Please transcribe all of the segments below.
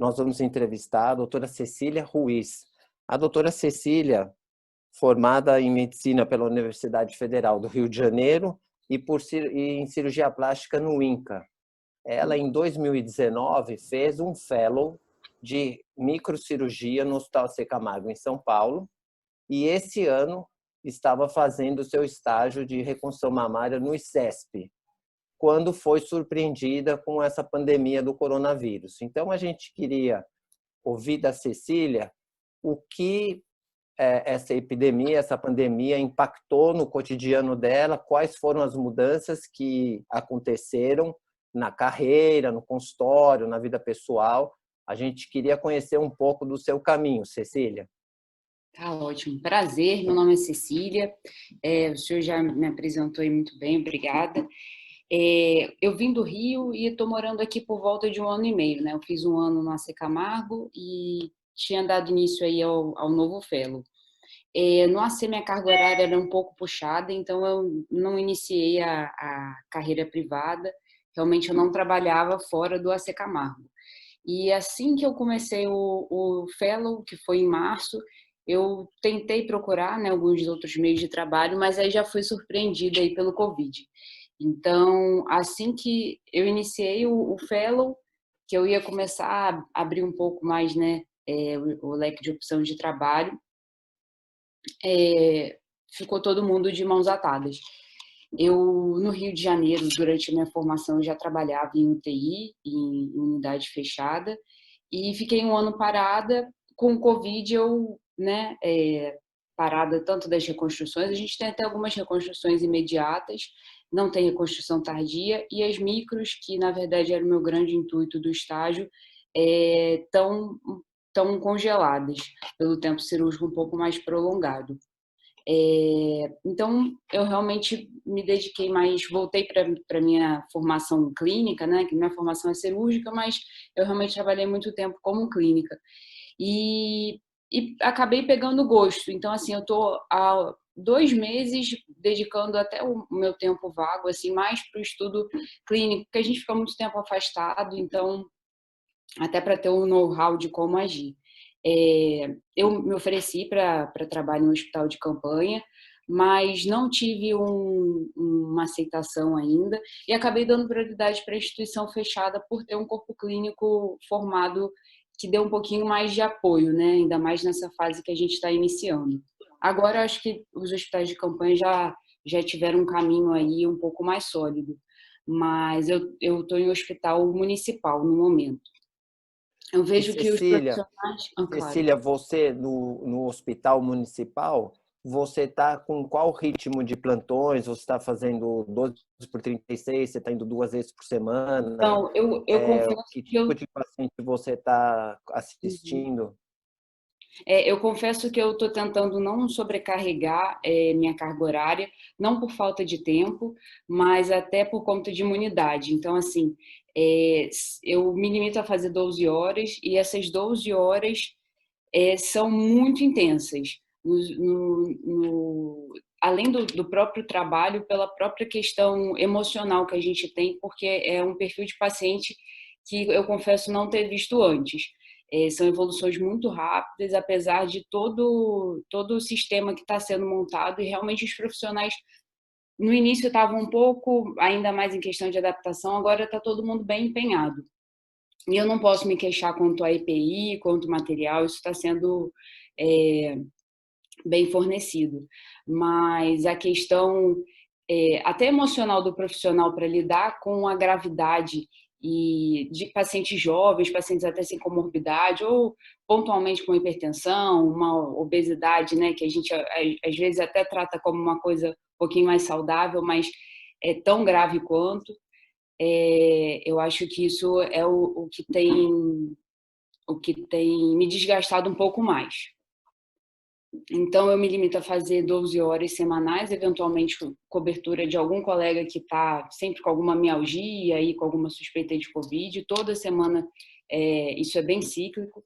nós vamos entrevistar a doutora Cecília Ruiz. A doutora Cecília, formada em medicina pela Universidade Federal do Rio de Janeiro e em cirurgia plástica no INCA. Ela, em 2019, fez um fellow de microcirurgia no Hospital C. Camargo, em São Paulo, e esse ano estava fazendo o seu estágio de reconstrução mamária no ICESP, quando foi surpreendida com essa pandemia do coronavírus. Então, a gente queria ouvir da Cecília o que essa epidemia, essa pandemia impactou no cotidiano dela, quais foram as mudanças que aconteceram na carreira, no consultório, na vida pessoal. A gente queria conhecer um pouco do seu caminho, Cecília. Tá ótimo, prazer, meu nome é Cecília, o senhor já me apresentou aí muito bem, obrigada. Eu vim do Rio e estou morando aqui por volta de 1 ano e meio, né? Eu fiz 1 ano no AC Camargo e tinha dado início aí ao novo fellow. No AC minha carga horária era um pouco puxada, então eu não iniciei a carreira privada, realmente eu não trabalhava fora do AC Camargo. E assim que eu comecei o fellow, que foi em março, eu tentei procurar, né, alguns outros meios de trabalho, mas aí já fui surpreendida aí pelo Covid. Então, assim que eu iniciei o fellow, que eu ia começar a abrir um pouco mais, né, o leque de opção de trabalho, ficou todo mundo de mãos atadas. Eu, no Rio de Janeiro, durante a minha formação, eu já trabalhava em UTI, em unidade fechada, e fiquei 1 ano parada. Com o Covid, eu, né, parada tanto das reconstruções, a gente tem até algumas reconstruções imediatas, não tem reconstrução tardia, e as micros, que na verdade era o meu grande intuito do estágio, estão congeladas pelo tempo cirúrgico um pouco mais prolongado. Então, eu realmente me dediquei mais, voltei para a minha formação clínica, né, que minha formação é cirúrgica, mas eu realmente trabalhei muito tempo como clínica. E acabei pegando gosto. Então, assim, eu estou há 2 meses dedicando até o meu tempo vago, assim, mais para o estudo clínico, porque a gente fica muito tempo afastado, então, até para ter um know-how de como agir. Eu me ofereci para trabalho no hospital de campanha, mas não tive uma aceitação ainda e acabei dando prioridade para a instituição fechada por ter um corpo clínico formado que dê um pouquinho mais de apoio, né? Ainda mais nessa fase que a gente está iniciando. Agora, acho que os hospitais de campanha já tiveram um caminho aí um pouco mais sólido, mas eu estou em hospital municipal no momento. Eu E vejo que os Cecília, profissionais... claro. Cecília, você no hospital municipal, você está com qual ritmo de plantões? Você está fazendo 12 por 36? Você está indo 2 vezes por semana? Então, eu confesso Que que tipo de paciente você está Uhum. assistindo? Eu confesso que eu estou tentando não sobrecarregar minha carga horária, não por falta de tempo, mas até por conta de imunidade. Então, assim, eu me limito a fazer 12 horas e essas 12 horas são muito intensas. Além do próprio trabalho, pela própria questão emocional que a gente tem, porque é um perfil de paciente que eu confesso não ter visto antes. São evoluções muito rápidas, apesar de todo o sistema que está sendo montado, e realmente os profissionais no início estavam um pouco, ainda mais em questão de adaptação, agora está todo mundo bem empenhado. E eu não posso me queixar quanto a EPI, quanto material, isso está sendo bem fornecido. Mas a questão até emocional do profissional para lidar com a gravidade e de pacientes jovens, pacientes até sem comorbidade, ou pontualmente com hipertensão, uma obesidade, né, que a gente às vezes até trata como uma coisa um pouquinho mais saudável, mas é tão grave quanto. Eu acho que isso é o que tem me desgastado um pouco mais. Então, eu me limito a fazer 12 horas semanais, eventualmente cobertura de algum colega que está sempre com alguma mialgia e com alguma suspeita de Covid. Toda semana, isso é bem cíclico,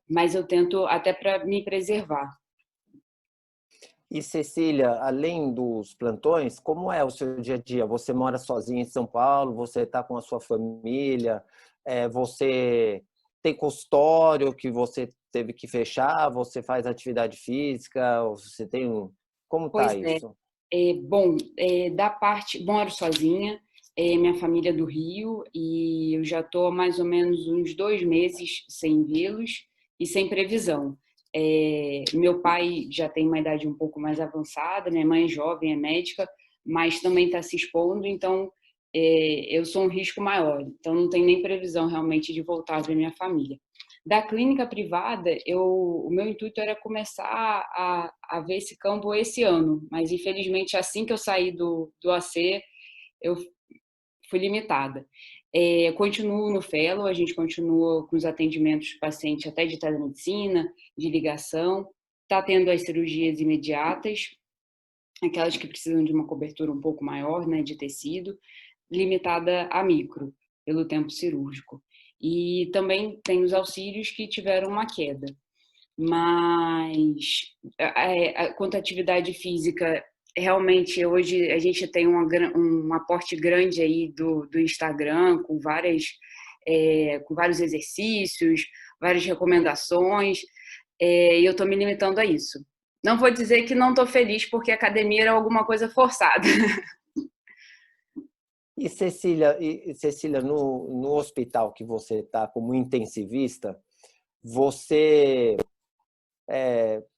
mas eu tento até para me preservar. E Cecília, além dos plantões, como é o seu dia a dia? Você mora sozinha em São Paulo? Você está com a sua família? Você tem consultório que você teve que fechar? Você faz atividade física? Ou você tem como tá Pois é. isso? Bom, da parte, moro sozinha, minha família é do Rio e eu já estou há mais ou menos uns 2 meses sem vê-los e sem previsão. Meu pai já tem uma idade um pouco mais avançada, minha mãe é jovem, é médica, mas também está se expondo, então eu sou um risco maior, então não tem nem previsão realmente de voltar a ver minha família. Da clínica privada, o meu intuito era começar a ver esse campo esse ano, mas infelizmente assim que eu saí do AC, eu fui limitada. Continuo no Fellow, a gente continua com os atendimentos do paciente até de telemedicina, de ligação, está tendo as cirurgias imediatas, aquelas que precisam de uma cobertura um pouco maior, né, de tecido, limitada a micro, pelo tempo cirúrgico. E também tem os auxílios que tiveram uma queda. Mas, quanto à atividade física, realmente hoje a gente tem um aporte grande aí do Instagram, com vários exercícios, várias recomendações, e eu estou me limitando a isso. Não vou dizer que não estou feliz, porque a academia era alguma coisa forçada. Cecília, no hospital que você está como intensivista, você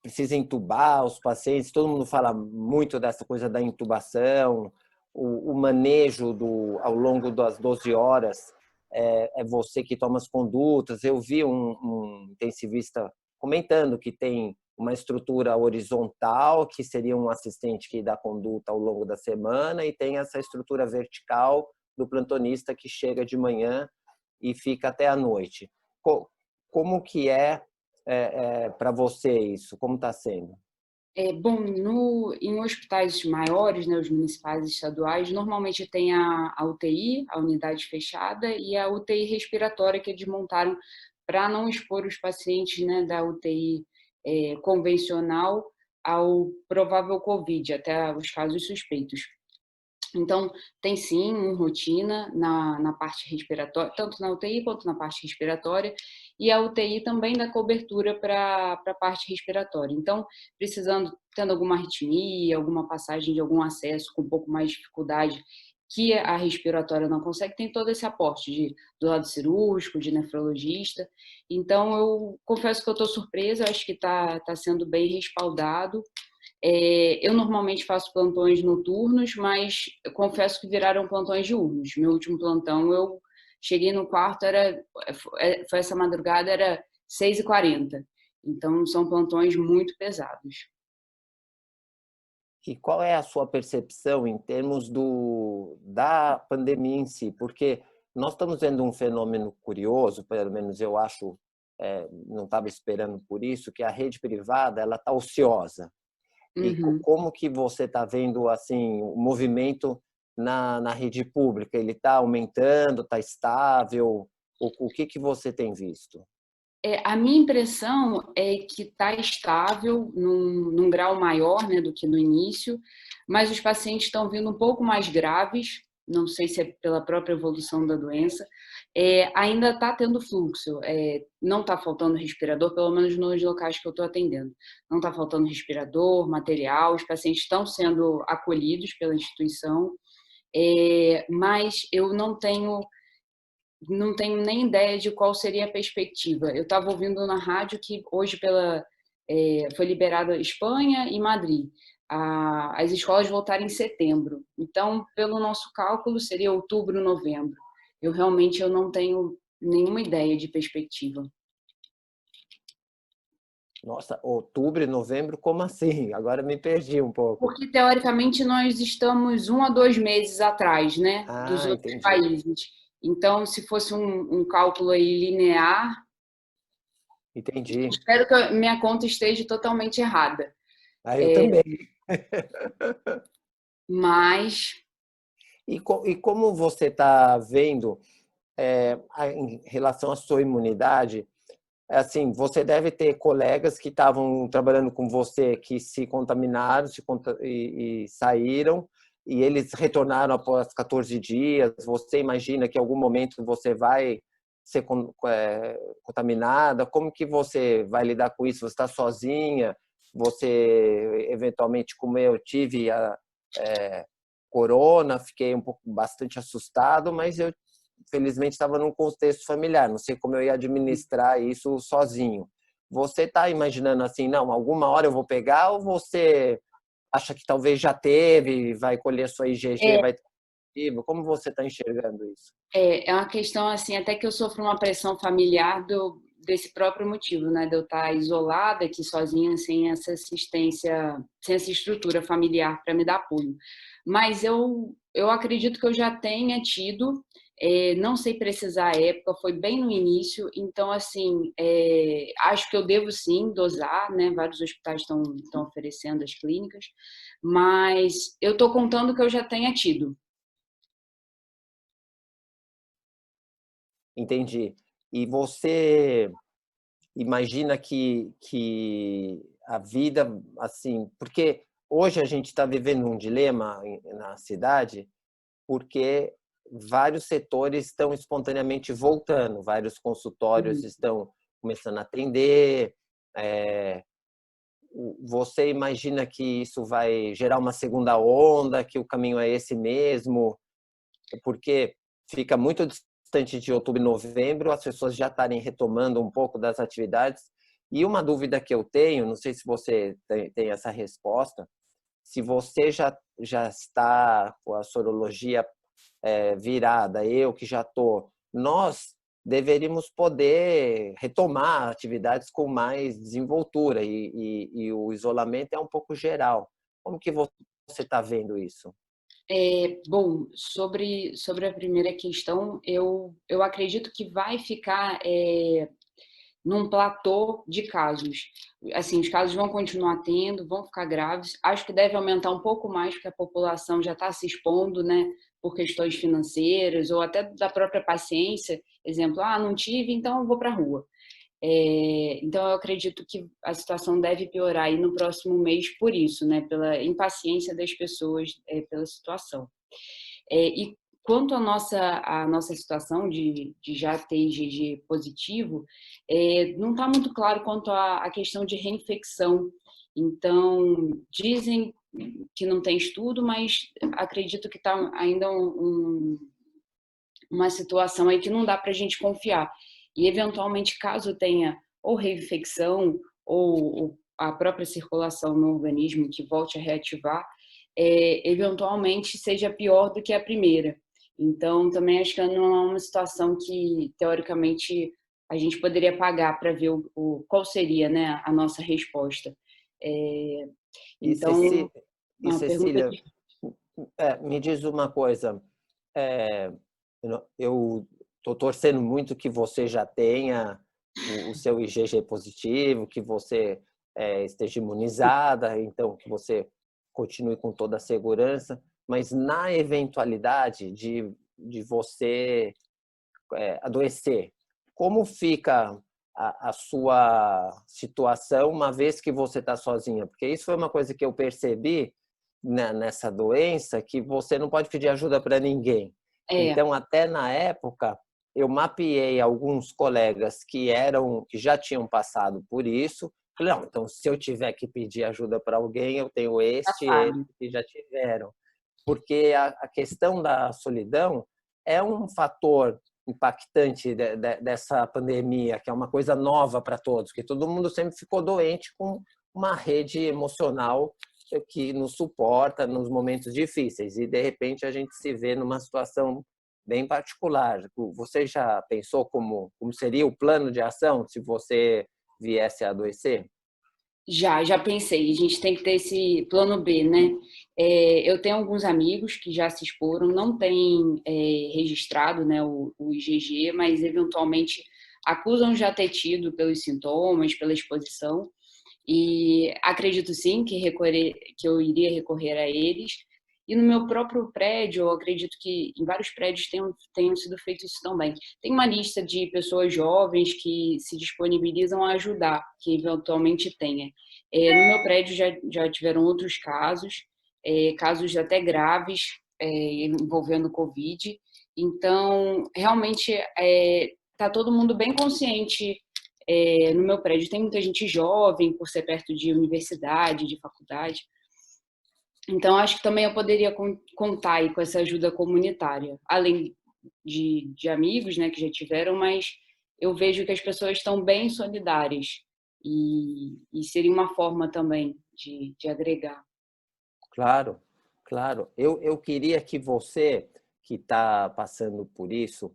precisa entubar os pacientes? Todo mundo fala muito dessa coisa da intubação, o manejo ao longo das 12 horas, é você que toma as condutas. Eu vi um intensivista comentando que tem uma estrutura horizontal, que seria um assistente que dá conduta ao longo da semana, e tem essa estrutura vertical do plantonista que chega de manhã e fica até a noite. Como que para você isso? Como está sendo? Bom, em hospitais maiores, né, os municipais e estaduais, normalmente tem a UTI, a unidade fechada, e a UTI respiratória que eles montaram para não expor os pacientes, né, da UTI convencional ao provável Covid, até os casos suspeitos. Então, tem sim uma rotina na parte respiratória, tanto na UTI quanto na parte respiratória, e a UTI também dá cobertura para a parte respiratória. Então, tendo alguma arritmia, alguma passagem de algum acesso com um pouco mais de dificuldade, que a respiratória não consegue, tem todo esse aporte do lado cirúrgico, de nefrologista. Então, eu confesso que eu estou surpresa, acho que tá sendo bem respaldado. Eu normalmente faço plantões noturnos, mas eu confesso que viraram plantões diurnos. Meu último plantão, eu cheguei no quarto, foi essa madrugada, era 6h40. Então, são plantões muito pesados. E qual é a sua percepção em termos da pandemia em si? Porque nós estamos vendo um fenômeno curioso, pelo menos eu acho, não estava esperando por isso, que a rede privada ela está ociosa. E Uhum. como que você está vendo assim o movimento na rede pública? Ele está aumentando, está estável? O que você tem visto? A minha impressão é que está estável num grau maior, né, do que no início, mas os pacientes estão vindo um pouco mais graves, não sei se é pela própria evolução da doença. Ainda está tendo fluxo, não está faltando respirador, pelo menos nos locais que eu estou atendendo. Não está faltando respirador, material, os pacientes estão sendo acolhidos pela instituição, mas eu não tenho nem ideia de qual seria a perspectiva. Eu estava ouvindo na rádio que hoje foi liberada Espanha e Madrid. As escolas voltarem em setembro. Então, pelo nosso cálculo, seria outubro, novembro. Eu não tenho nenhuma ideia de perspectiva. Nossa, outubro e novembro, como assim? Agora me perdi um pouco. Porque, teoricamente, nós estamos 1 a 2 meses atrás, né, dos Ah, outros entendi. países. Então, se fosse um cálculo aí linear, Entendi. espero que a minha conta esteja totalmente errada. Ah, eu também. Mas E como você está vendo em relação à sua imunidade? Assim, você deve ter colegas que estavam trabalhando com você que se contaminaram e saíram, e eles retornaram após 14 dias. Você imagina que em algum momento você vai ser contaminada? Como que você vai lidar com isso? Você está sozinha? Você eventualmente, como eu tive a corona, fiquei bastante assustado, mas eu felizmente estava num contexto familiar, não sei como eu ia administrar isso sozinho. Você está imaginando assim, não, alguma hora eu vou pegar, ou você acha que talvez já teve, vai colher sua IgG, É, vai ter positivo? Como você está enxergando isso? é uma questão assim, até que eu sofro uma pressão familiar desse próprio motivo, né? De eu estar isolada aqui sozinha, sem essa assistência, sem essa estrutura familiar para me dar apoio. Mas eu acredito que eu já tenha tido, não sei precisar a época, foi bem no início, então assim, acho que eu devo sim dosar, né? Vários hospitais estão oferecendo as clínicas, mas eu estou contando que eu já tenha tido. Entendi. E você imagina que a vida, assim, porque hoje a gente está vivendo um dilema na cidade, porque vários setores estão espontaneamente voltando, vários consultórios Uhum. estão começando a atender. Você imagina que isso vai gerar uma segunda onda, que o caminho é esse mesmo? Porque fica muito distante de outubro e novembro, as pessoas já estarem retomando um pouco das atividades. E uma dúvida que eu tenho, não sei se você tem essa resposta, se você já está com a sorologia virada, eu que já estou, nós deveríamos poder retomar atividades com mais desenvoltura e o isolamento é um pouco geral. Como que você está vendo isso? Bom, sobre a primeira questão, eu acredito que vai ficar num platô de casos. Assim, os casos vão continuar tendo, vão ficar graves. Acho que deve aumentar um pouco mais, porque a população já está se expondo, né, por questões financeiras ou até da própria paciência. Exemplo, não tive, então eu vou para a rua. Então, eu acredito que a situação deve piorar aí no próximo mês por isso, né, pela impaciência das pessoas pela situação. E quanto à nossa situação de já ter IgG positivo, não está muito claro quanto à questão de reinfecção. Então, dizem que não tem estudo, mas acredito que está ainda uma situação aí que não dá para a gente confiar. E, eventualmente, caso tenha ou reinfecção ou a própria circulação no organismo que volte a reativar, eventualmente seja pior do que a primeira. Então, também acho que não é uma situação que, teoricamente, a gente poderia pagar para ver qual seria, né, a nossa resposta. É, E, então, uma pergunta Cecília, de... me diz uma coisa. É, eu estou torcendo muito que você já tenha o seu IgG positivo, que você esteja imunizada, então que você continue com toda a segurança. Mas na eventualidade de você adoecer, como fica a sua situação uma vez que você está sozinha? Porque isso foi uma coisa que eu percebi, né, nessa doença, que você não pode pedir ajuda para ninguém. É, Então, até na época, eu mapeei alguns colegas que já tinham passado por isso. Falei, não, então se eu tiver que pedir ajuda para alguém, eu tenho já esses sabe. que já tiveram. Porque a questão da solidão é um fator impactante dessa pandemia, que é uma coisa nova para todos, que todo mundo sempre ficou doente com uma rede emocional que nos suporta nos momentos difíceis e de repente a gente se vê numa situação bem particular. Você já pensou como seria o plano de ação se você viesse a adoecer? Já pensei. A gente tem que ter esse plano B, né? Eu tenho alguns amigos que já se exporam, não têm registrado, né, o IgG, mas eventualmente acusam já ter tido pelos sintomas, pela exposição. E acredito sim que eu iria recorrer a eles. E no meu próprio prédio, eu acredito que em vários prédios tenham sido feitos isso também. Tem uma lista de pessoas jovens que se disponibilizam a ajudar, que eventualmente tenha. No meu prédio já tiveram outros casos, casos até graves, envolvendo Covid. Então, realmente, tá todo mundo bem consciente. No meu prédio tem muita gente jovem, por ser perto de universidade, de faculdade. Então, acho que também eu poderia contar aí com essa ajuda comunitária, além de amigos, né, que já tiveram, mas eu vejo que as pessoas estão bem solidárias e seria uma forma também de agregar. Claro, claro. Eu queria que você, que está passando por isso,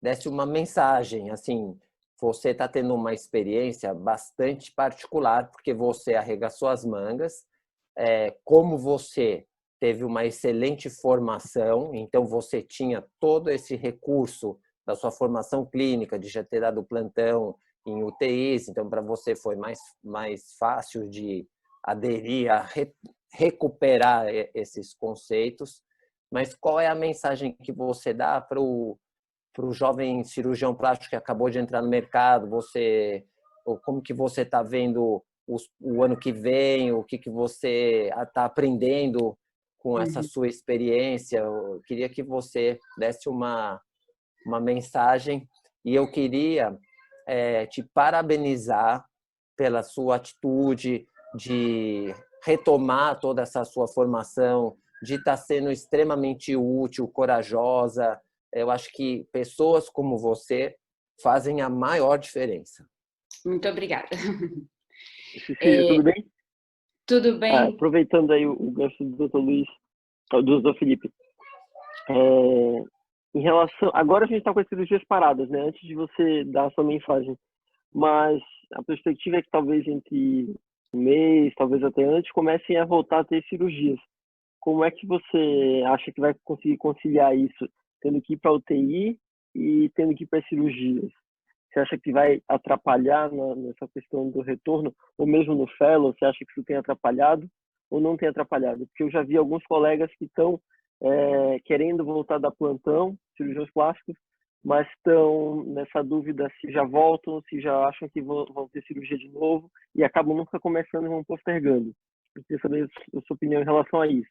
desse uma mensagem. Assim, você está tendo uma experiência bastante particular, porque você arregaçou as mangas. Como você teve uma excelente formação, então você tinha todo esse recurso da sua formação clínica, de já ter dado plantão em UTIs, então para você foi mais fácil de aderir a recuperar esses conceitos. Mas qual é a mensagem que você dá para o jovem cirurgião plástico que acabou de entrar no mercado? Como que você está vendo o ano que vem? O que você está aprendendo com essa Uhum. sua experiência? Eu queria que você desse uma mensagem e eu queria te parabenizar pela sua atitude de retomar toda essa sua formação, de estar sendo extremamente útil, corajosa. Eu acho que pessoas como você fazem a maior diferença. Muito obrigada. Cecília, tudo bem? Tudo bem? Aproveitando aí o gancho do Dr. Luiz, do Dr. Felipe, em relação, agora a gente está com as cirurgias paradas, né? Antes de você dar a sua mensagem, mas a perspectiva é que talvez entre um mês, talvez até antes, comecem a voltar a ter cirurgias. Como é que você acha que vai conseguir conciliar isso, tendo que ir para a UTI e tendo que ir para as cirurgias? Você acha que vai atrapalhar nessa questão do retorno, ou mesmo no fellow, você acha que isso tem atrapalhado ou não tem atrapalhado? Porque eu já vi alguns colegas que estão querendo voltar da plantão, cirurgiões plásticos, mas estão nessa dúvida se já voltam, se já acham que vão ter cirurgia de novo e acabam nunca começando e vão postergando. Eu queria saber a sua opinião em relação a isso.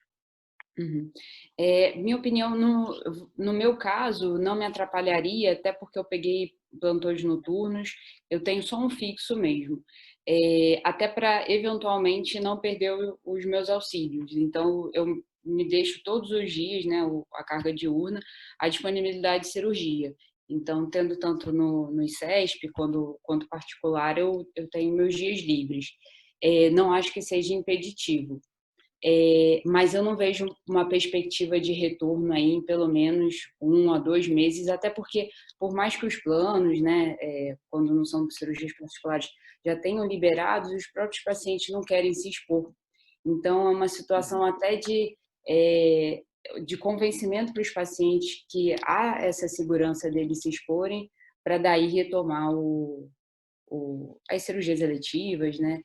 Uhum. Minha opinião, no meu caso, não me atrapalharia, até porque eu peguei plantões noturnos, eu tenho só um fixo mesmo, até para eventualmente não perder os meus auxílios. Então, eu me deixo todos os dias, né, a carga diurna, a disponibilidade de cirurgia. Então, tendo tanto no ICESP quanto particular, eu tenho meus dias livres. Não acho que seja impeditivo. Mas eu não vejo uma perspectiva de retorno aí em pelo menos 1 a 2 meses, até porque, por mais que os planos, né, quando não são cirurgias particulares, já tenham liberados, os próprios pacientes não querem se expor. Então, é uma situação até de convencimento para os pacientes que há essa segurança deles se exporem, para daí retomar as cirurgias eletivas, né?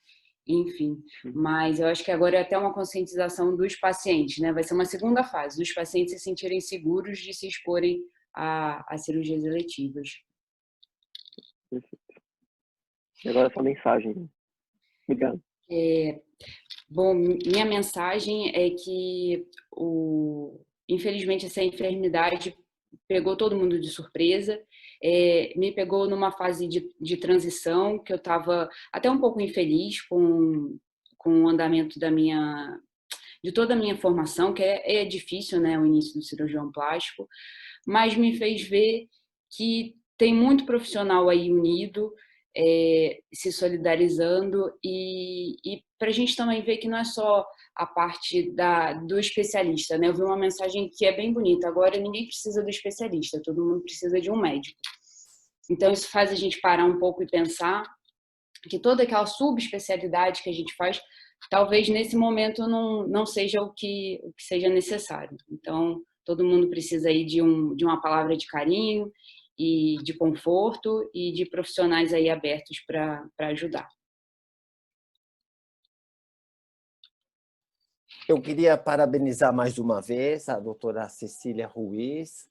Enfim, mas eu acho que agora é até uma conscientização dos pacientes, né? Vai ser uma segunda fase, dos pacientes se sentirem seguros de se exporem a cirurgias eletivas. Perfeito. E agora essa mensagem. Obrigado. Bom, minha mensagem é que, infelizmente, essa enfermidade pegou todo mundo de surpresa, me pegou numa fase de transição que eu estava até um pouco infeliz com o andamento de toda a minha formação, que é difícil, né, o início do cirurgião plástico, mas me fez ver que tem muito profissional aí unido, se solidarizando e para a gente também ver que não é só a parte do especialista, né? Eu vi uma mensagem que é bem bonita. Agora ninguém precisa do especialista, todo mundo precisa de um médico. Então isso faz a gente parar um pouco e pensar que toda aquela subespecialidade que a gente faz, talvez nesse momento não seja o que seja necessário. Então todo mundo precisa aí de uma palavra de carinho e de conforto e de profissionais aí abertos para ajudar. Eu queria parabenizar mais uma vez a doutora Cecília Ruiz,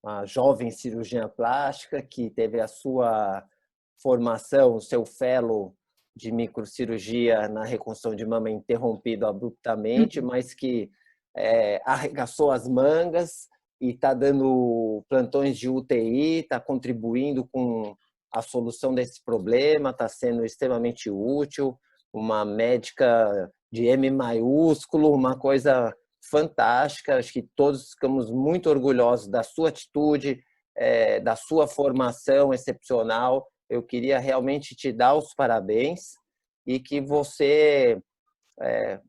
uma jovem cirurgiã plástica que teve a sua formação, o seu fellow de microcirurgia na reconstrução de mama interrompido abruptamente, mas que arregaçou as mangas e está dando plantões de UTI, está contribuindo com a solução desse problema, está sendo extremamente útil, uma médica de M maiúsculo, uma coisa fantástica. Acho que todos ficamos muito orgulhosos da sua atitude, da sua formação excepcional. Eu queria realmente te dar os parabéns e que você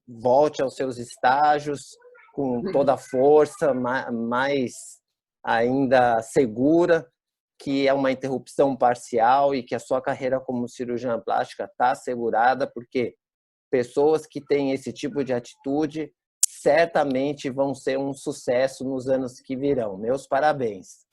volte aos seus estágios com toda a força, mais ainda segura, que é uma interrupção parcial e que a sua carreira como cirurgiã plástica está assegurada, porque pessoas que têm esse tipo de atitude certamente vão ser um sucesso nos anos que virão. Meus parabéns.